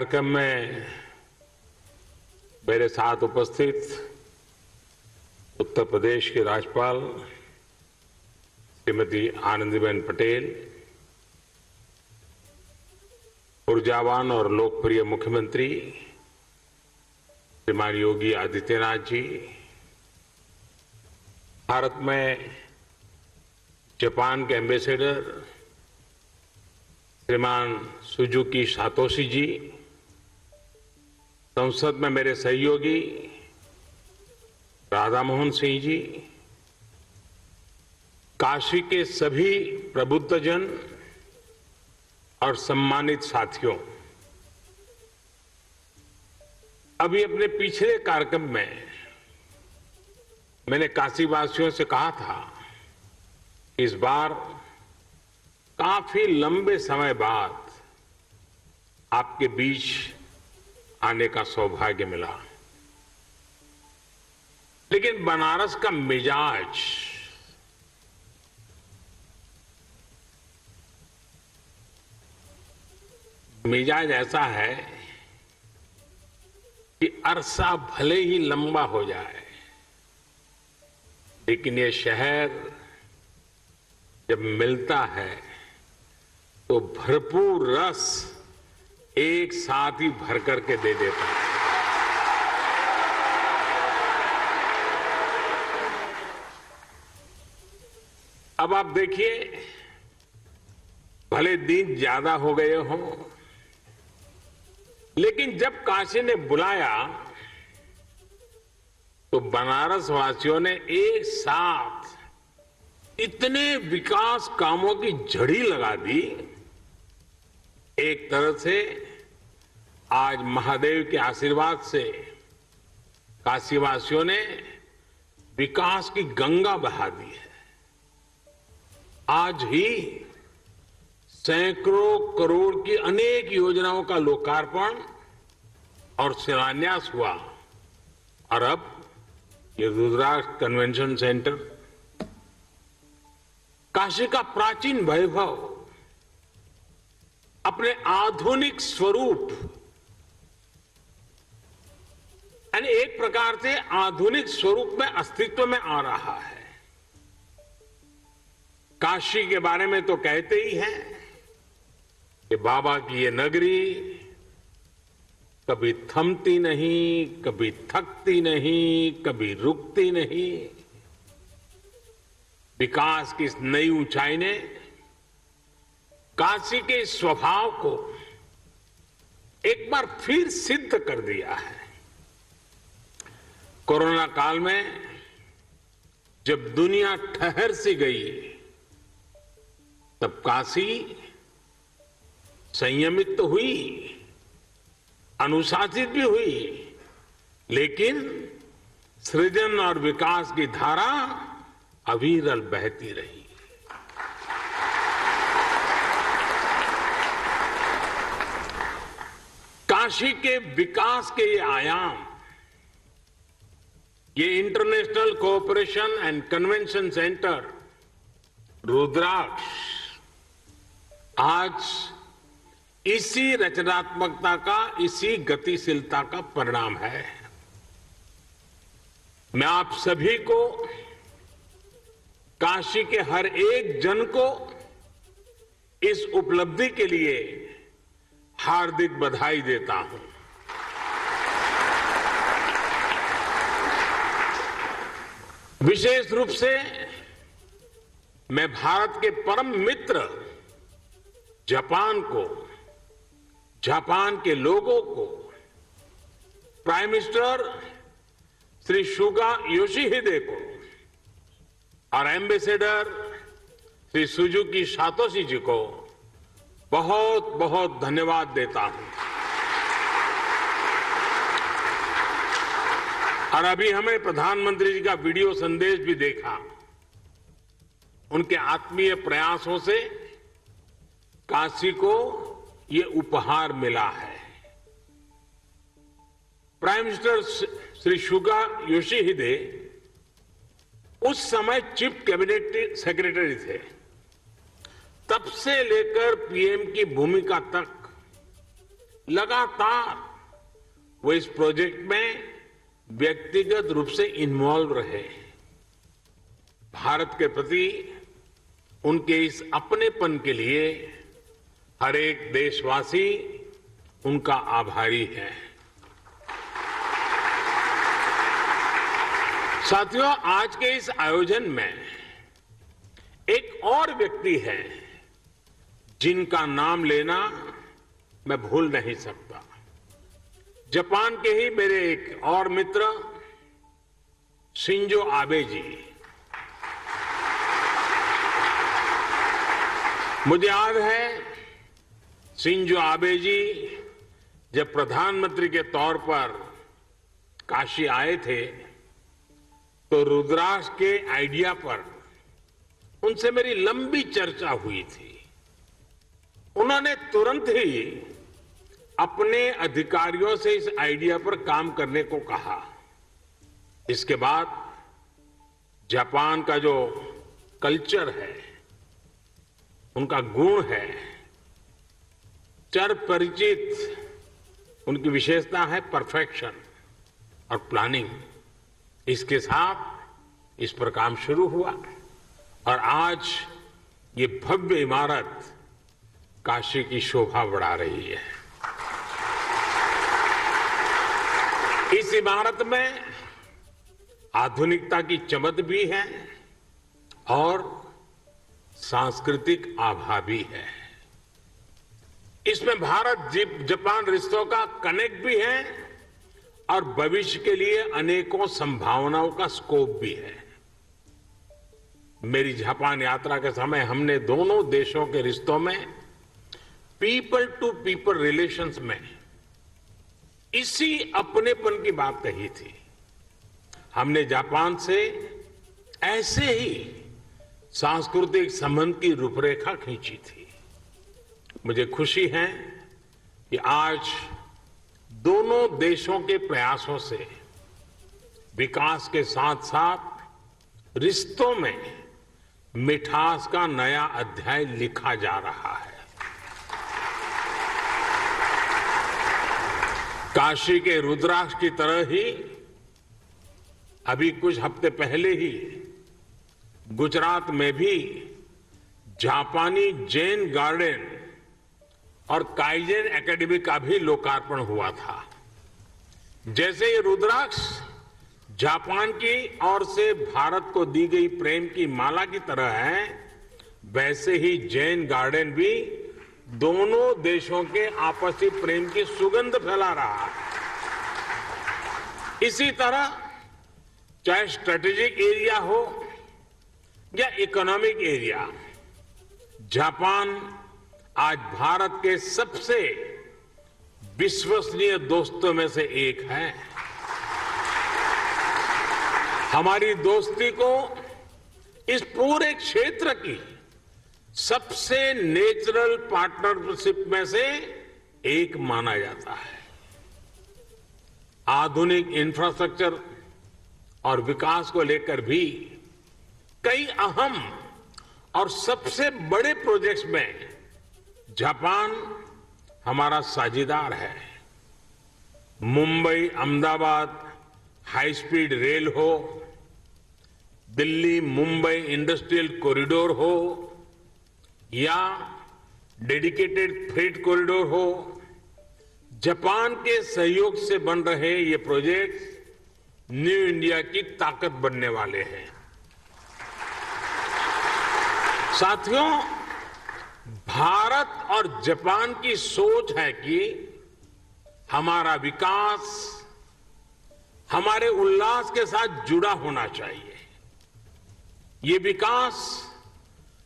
कार्यक्रम में मेरे साथ उपस्थित उत्तर प्रदेश के राज्यपाल श्रीमती आनंदीबेन पटेल, ऊर्जावान और लोकप्रिय मुख्यमंत्री श्रीमान योगी आदित्यनाथ जी, भारत में जापान के एम्बेसडर श्रीमान सुजुकी सातोशी जी, संसद में मेरे सहयोगी राधा मोहन सिंह जी, काशी के सभी प्रबुद्धजन और सम्मानित साथियों, अभी अपने पिछले कार्यक्रम में मैंने काशीवासियों से कहा था कि इस बार काफी लंबे समय बाद आपके बीच आने का सौभाग्य मिला, लेकिन बनारस का मिजाज ऐसा है कि अरसा भले ही लंबा हो जाए, लेकिन ये शहर जब मिलता है तो भरपूर रस एक साथ ही भर करके दे देता है। अब आप देखिए, भले दिन ज्यादा हो गए हों, लेकिन जब काशी ने बुलाया तो बनारस वासियों ने एक साथ इतने विकास कामों की झड़ी लगा दी। एक तरह से आज महादेव के आशीर्वाद से काशीवासियों ने विकास की गंगा बहा दी है। आज ही सैकड़ों करोड़ की अनेक योजनाओं का लोकार्पण और शिलान्यास हुआ, और अब ये रुद्राक्ष कन्वेंशन सेंटर, काशी का प्राचीन वैभव अपने आधुनिक स्वरूप, यानी एक प्रकार से आधुनिक स्वरूप में अस्तित्व में आ रहा है। काशी के बारे में तो कहते ही हैं कि बाबा की ये नगरी कभी थमती नहीं, कभी थकती नहीं, कभी रुकती नहीं। विकास की इस नई ऊंचाई ने काशी के स्वभाव को एक बार फिर सिद्ध कर दिया है। कोरोना काल में जब दुनिया ठहर सी गई, तब काशी संयमित तो हुई, अनुशासित भी हुई, लेकिन सृजन और विकास की धारा अविरल बहती रही। काशी के विकास के ये आयाम, ये international cooperation and convention centre Rudraksh आज इसी रचनात्मकता का, इसी गतिशीलता का परिणाम है। मैं आप सभी को, काशी के हर एक जन को इस उपलब्धि के लिए हार्दिक बधाई देता हूं। विशेष रूप से मैं भारत के परम मित्र जापान को, जापान के लोगों को, प्राइम मिनिस्टर श्री सुगा योशिहिदे को और एम्बेसडर श्री सुजुकी सातोशी जी को बहुत बहुत धन्यवाद देता हूं। और अभी हमें प्रधानमंत्री जी का वीडियो संदेश भी देखा। उनके आत्मीय प्रयासों से काशी को ये उपहार मिला है। प्राइम मिनिस्टर श्री सुगा योशिहिदे उस समय चीफ कैबिनेट सेक्रेटरी थे। तब से लेकर पीएम की भूमिका तक लगातार वो इस प्रोजेक्ट में व्यक्तिगत रूप से इन्वॉल्व रहे। भारत के प्रति उनके इस अपनेपन के लिए हर एक देशवासी उनका आभारी है। साथियों, आज के इस आयोजन में एक और व्यक्ति है जिनका नाम लेना मैं भूल नहीं सकता। जापान के ही मेरे एक और मित्र शिंजो आबे जी। मुझे याद है शिंजो आबे जी जब प्रधानमंत्री के तौर पर काशी आए थे तो रुद्राक्ष के आइडिया पर उनसे मेरी लंबी चर्चा हुई थी। उन्होंने तुरंत ही अपने अधिकारियों से इस आइडिया पर काम करने को कहा। इसके बाद जापान का जो कल्चर है, उनका गुण है, चिर परिचित उनकी विशेषता है परफेक्शन और प्लानिंग। इसके साथ इस पर काम शुरू हुआ और आज ये भव्य इमारत काशी की शोभा बढ़ा रही है। इस इमारत में आधुनिकता की चमक भी है और सांस्कृतिक आभा भी है। इसमें भारत जापान रिश्तों का कनेक्ट भी है और भविष्य के लिए अनेकों संभावनाओं का स्कोप भी है। मेरी जापान यात्रा के समय हमने दोनों देशों के रिश्तों में पीपल टू पीपल रिलेशंस में इसी अपनेपन की बात कही थी। हमने जापान से ऐसे ही सांस्कृतिक संबंध की रूपरेखा खींची थी। मुझे खुशी है कि आज दोनों देशों के प्रयासों से विकास के साथ साथ रिश्तों में मिठास का नया अध्याय लिखा जा रहा है। काशी के रुद्राक्ष की तरह ही अभी कुछ हफ्ते पहले ही गुजरात में भी जापानी जैन गार्डन और काइजेन एकेडमी का भी लोकार्पण हुआ था। जैसे ये रुद्राक्ष जापान की ओर से भारत को दी गई प्रेम की माला की तरह है, वैसे ही जैन गार्डन भी दोनों देशों के आपसी प्रेम की सुगंध फैला रहा है। इसी तरह चाहे स्ट्रेटेजिक एरिया हो या इकोनॉमिक एरिया, जापान आज भारत के सबसे विश्वसनीय दोस्तों में से एक है। हमारी दोस्ती को इस पूरे क्षेत्र की सबसे नेचुरल पार्टनरशिप में से एक माना जाता है। आधुनिक इंफ्रास्ट्रक्चर और विकास को लेकर भी कई अहम और सबसे बड़े प्रोजेक्ट्स में जापान हमारा साझेदार है। Mumbai Ahmedabad high speed rail हो, दिल्ली मुंबई इंडस्ट्रियल कॉरिडोर हो या डेडिकेटेड फ्रेट कॉरिडोर हो, जापान के सहयोग से बन रहे ये प्रोजेक्ट न्यू इंडिया की ताकत बनने वाले हैं। साथियों, भारत और जापान की सोच है कि हमारा विकास हमारे उल्लास के साथ जुड़ा होना चाहिए। ये विकास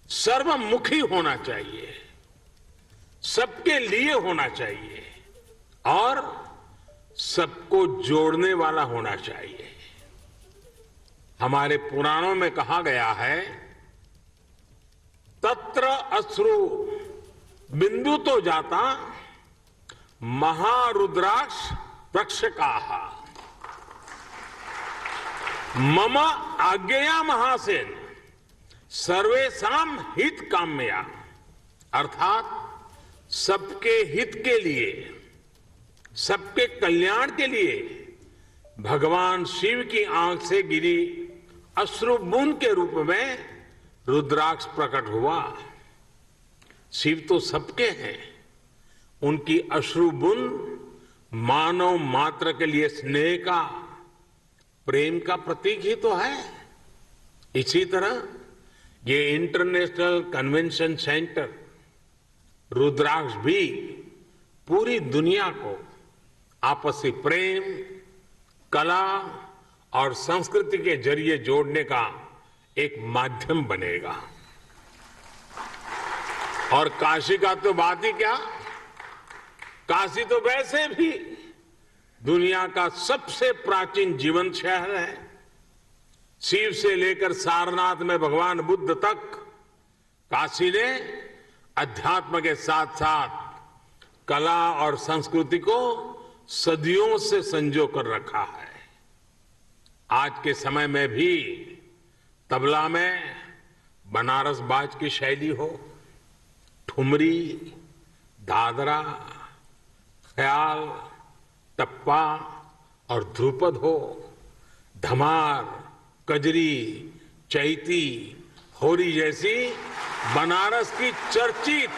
सर्वमुखी होना चाहिए, सबके लिए होना चाहिए और सबको जोड़ने वाला होना चाहिए। हमारे पुराणों में कहा गया है, तत्र अश्रु बिंदु तो जाता महारुद्राक्ष प्रक्षकाः मम आज्ञया महासेन सर्वेषाम हित काम्या, अर्थात सबके हित के लिए सबके कल्याण के लिए भगवान शिव की आंख से गिरी अश्रु बूंद के रूप में रुद्राक्ष प्रकट हुआ। शिव तो सबके हैं, उनकी अश्रु बूंद मानव मात्र के लिए स्नेह का, प्रेम का प्रतीक ही तो है। इसी तरह ये इंटरनेशनल कन्वेंशन सेंटर रुद्राक्ष भी पूरी दुनिया को आपसी प्रेम, कला और संस्कृति के जरिए जोड़ने का एक माध्यम बनेगा। और काशी का तो बात ही क्या, काशी तो वैसे भी दुनिया का सबसे प्राचीन जीवंत शहर है। शिव से लेकर सारनाथ में भगवान बुद्ध तक काशी ने अध्यात्म के साथ साथ कला और संस्कृति को सदियों से संजो कर रखा है। आज के समय में भी तबला में बनारस बाज की शैली हो, ठुमरी, दादरा, ख्याल, टप्पा और ध्रुपद हो, धमार, कजरी, चैती, होरी जैसी बनारस की चर्चित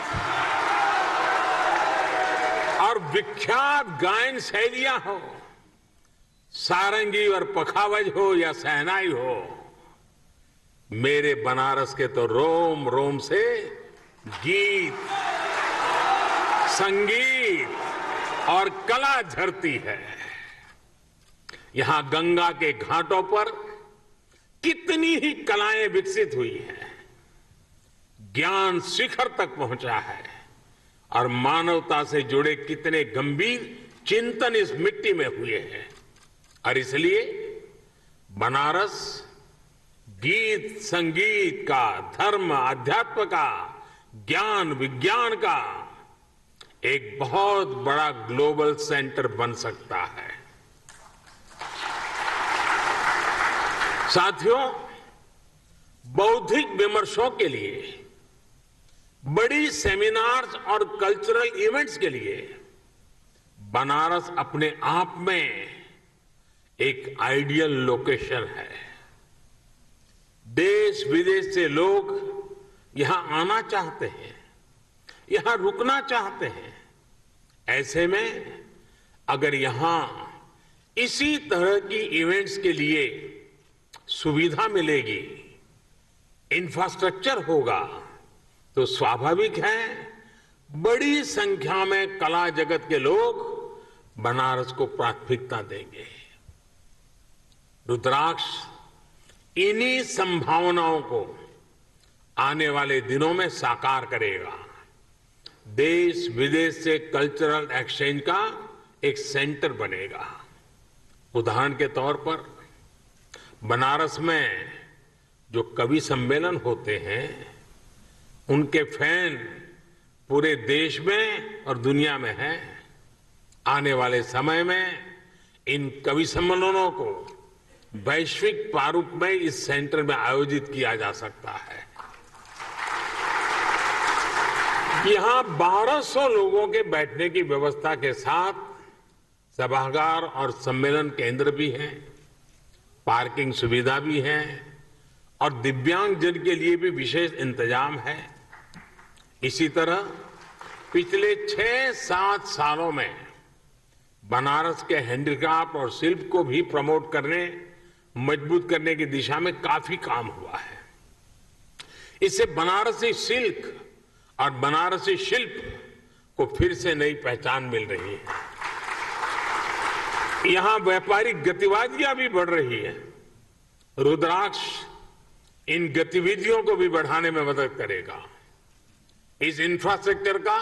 और विख्यात गायन शैलियां हो, सारंगी और पखावज हो या शहनाई हो, मेरे बनारस के तो रोम रोम से गीत, संगीत और कला झरती है। यहां गंगा के घाटों पर कितनी ही कलाएं विकसित हुई हैं, ज्ञान शिखर तक पहुंचा है और मानवता से जुड़े कितने गंभीर चिंतन इस मिट्टी में हुए हैं। और इसलिए बनारस गीत संगीत का, धर्म अध्यात्म का, ज्ञान विज्ञान का एक बहुत बड़ा ग्लोबल सेंटर बन सकता है। साथियों, बौद्धिक विमर्शों के लिए, बड़ी सेमिनार्स और कल्चरल इवेंट्स के लिए बनारस अपने आप में एक आइडियल लोकेशन है। देश विदेश से लोग यहां आना चाहते हैं, यहां रुकना चाहते हैं। ऐसे में अगर यहां इसी तरह की इवेंट्स के लिए सुविधा मिलेगी, इंफ्रास्ट्रक्चर होगा, तो स्वाभाविक है बड़ी संख्या में कला जगत के लोग बनारस को प्राथमिकता देंगे। रुद्राक्ष इन्हीं संभावनाओं को आने वाले दिनों में साकार करेगा। देश विदेश से कल्चरल एक्सचेंज का एक सेंटर बनेगा। उदाहरण के तौर पर बनारस में जो कवि सम्मेलन होते हैं, उनके फैन पूरे देश में और दुनिया में हैं। आने वाले समय में इन कवि सम्मेलनों को वैश्विक प्रारूप में इस सेंटर में आयोजित किया जा सकता है। यहां 1200 लोगों के बैठने की व्यवस्था के साथ सभागार और सम्मेलन केंद्र भी हैं, पार्किंग सुविधा भी है और दिव्यांगजन के लिए भी विशेष इंतजाम है। इसी तरह पिछले 6-7 सालों में बनारस के हैंडीक्राफ्ट और शिल्प को भी प्रमोट करने, मजबूत करने की दिशा में काफी काम हुआ है। इससे बनारसी सिल्क और बनारसी शिल्प को फिर से नई पहचान मिल रही है। यहां व्यापारिक गतिविधियां भी बढ़ रही है। रुद्राक्ष इन गतिविधियों को भी बढ़ाने में मदद करेगा। इस इंफ्रास्ट्रक्चर का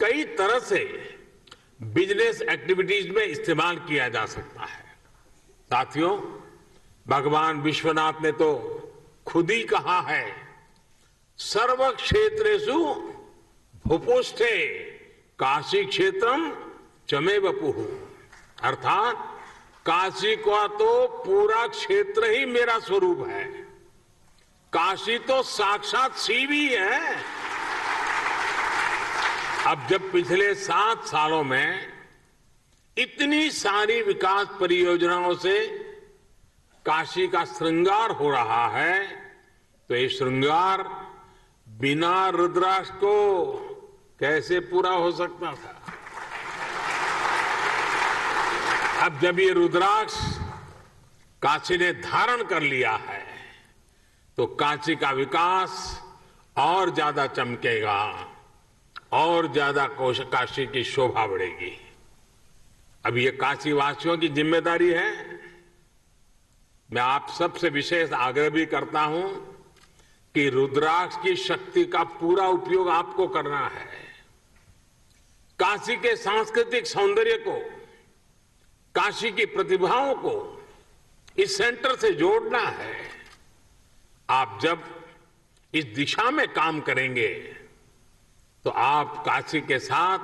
कई तरह से बिजनेस एक्टिविटीज में इस्तेमाल किया जा सकता है। साथियों, भगवान विश्वनाथ ने तो खुद ही कहा है, सर्व क्षेत्रेषु भूपुष्ठे काशी क्षेत्रम चमे वपुः, अर्थात काशी का तो पूरा क्षेत्र ही मेरा स्वरूप है। काशी तो साक्षात शिव ही है। अब जब पिछले 7 सालों में इतनी सारी विकास परियोजनाओं से काशी का श्रृंगार हो रहा है, तो ये श्रृंगार बिना रुद्राक्ष को कैसे पूरा हो सकता था। अब जब ये रुद्राक्ष काशी ने धारण कर लिया है, तो काशी का विकास और ज्यादा चमकेगा, और ज्यादा काशी की शोभा बढ़ेगी। अब ये काशी वासियों की जिम्मेदारी है। मैं आप सबसे विशेष आग्रह भी करता हूं कि रुद्राक्ष की शक्ति का पूरा उपयोग आपको करना है। काशी के सांस्कृतिक सौंदर्य को, काशी की प्रतिभाओं को इस सेंटर से जोड़ना है। आप जब इस दिशा में काम करेंगे तो आप काशी के साथ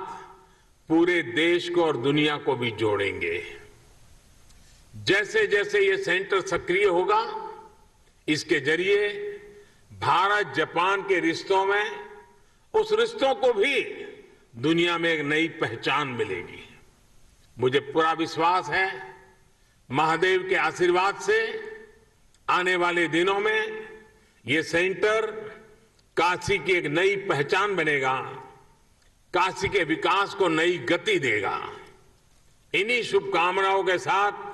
पूरे देश को और दुनिया को भी जोड़ेंगे। जैसे जैसे ये सेंटर सक्रिय होगा, इसके जरिए भारत जापान के रिश्तों में, उस रिश्तों को भी दुनिया में एक नई पहचान मिलेगी। मुझे पूरा विश्वास है, महादेव के आशीर्वाद से आने वाले दिनों में ये सेंटर काशी की एक नई पहचान बनेगा, काशी के विकास को नई गति देगा। इन्हीं शुभकामनाओं के साथ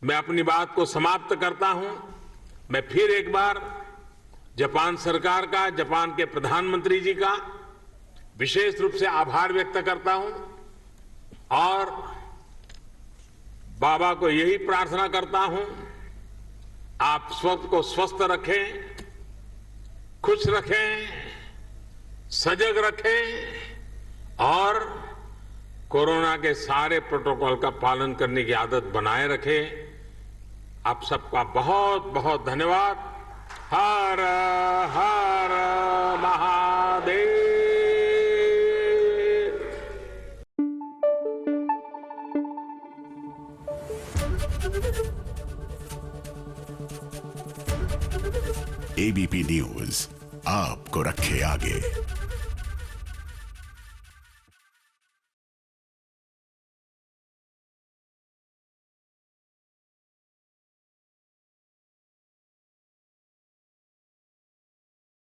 मैं अपनी बात को समाप्त करता हूं। मैं फिर एक बार जापान सरकार का, जापान के प्रधानमंत्री जी का विशेष रूप से आभार व्यक्त करता हूं, और बाबा को यही प्रार्थना करता हूं, आप सबको स्वस्थ रखें, खुश रखें, सजग रखें, और कोरोना के सारे प्रोटोकॉल का पालन करने की आदत बनाए रखें। आप सबका बहुत बहुत धन्यवाद। हर हर महादेव। एबीपी न्यूज आपको रखे आगे।